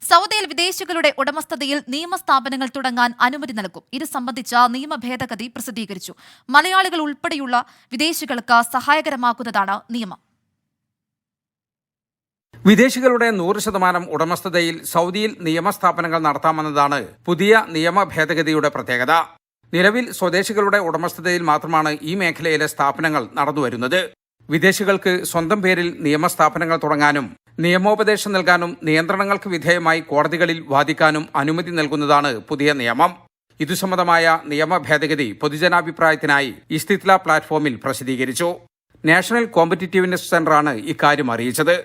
സൗദിയിൽ വിദേശികളുടെ ഉടമസ്ഥതയിൽ നിയമസ്ഥാപനങ്ങൾ തുടങ്ങാൻ അനുമതി നൽകും. ഇത് സംബന്ധിച്ച നിയമ ഭേദഗതി പ്രസിദ്ധീകരിച്ചു. മലയാളികൾ ഉൾപ്പെടെയുള്ള വിദേശികൾക്ക് സഹായകരമാക്കുന്നതാണ് നിയമം. വിദേശികളുടെ 100% ഉടമസ്ഥതയിൽ സൗദിയിൽ നിയമസ്ഥാപനങ്ങൾ നടത്താമെന്നതാണ് പുതിയ നിയമ ഭേദഗതിയുടെ പ്രത്യേകത. നിലവിൽ സ്വദേശികളുടെ ഉടമസ്ഥതയിൽ മാത്രമാണ് ഈ മേഖലയിലെ സ്ഥാപനങ്ങൾ നടന്നുവരുന്നത്. വിദേശികൾക്ക് സ്വന്തം പേരിൽ നിയമസ്ഥാപനങ്ങൾ തുടങ്ങാനും നിയമോപദേശം നൽകാനും നിയന്ത്രണങ്ങൾക്ക് വിധേയമായി കോടതികളിൽ വാദിക്കാനും അനുമതി നൽകുന്നതാണ് പുതിയ നിയമം. ഇതുസംബന്ധമായ നിയമ ഭേദഗതി പൊതുജനാഭിപ്രായത്തിനായി ഇസ്തിത്ല പ്ലാറ്റ്ഫോമിൽ പ്രസിദ്ധീകരിച്ചു. നാഷണൽ കോമ്പറ്റിറ്റീവ്നെസ് സെന്ററാണ് ഇക്കാര്യം അറിയിച്ചത്.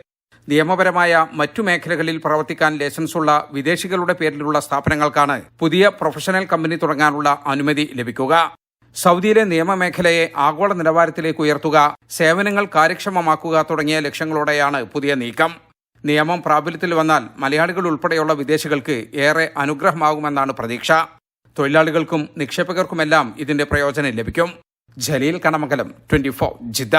നിയമപരമായ മറ്റു മേഖലകളിൽ പ്രവർത്തിക്കാൻ ലൈസൻസുള്ള വിദേശികളുടെ പേരിലുള്ള സ്ഥാപനങ്ങൾക്കാണ് പുതിയ പ്രൊഫഷണൽ കമ്പനി തുടങ്ങാനുള്ള അനുമതി ലഭിക്കുക. സൗദിയിലെ നിയമമേഖലയെ ആഗോള നിലവാരത്തിലേക്ക് ഉയർത്തുക, സേവനങ്ങൾ കാര്യക്ഷമമാക്കുക തുടങ്ങിയ ലക്ഷ്യങ്ങളോടെയാണ് പുതിയ നീക്കം. നിയമം പ്രാബല്യത്തിൽ വന്നാൽ മലയാളികൾ ഉൾപ്പെടെയുള്ള വിദേശികൾക്ക് ഏറെ അനുഗ്രഹമാകുമെന്നാണ് പ്രതീക്ഷ. തൊഴിലാളികൾക്കും നിക്ഷേപകർക്കുമെല്ലാം ഇതിന്റെ പ്രയോജനം ലഭിക്കും. ജലീൽ കണമംഗലം, 24 ജിദ്ദ.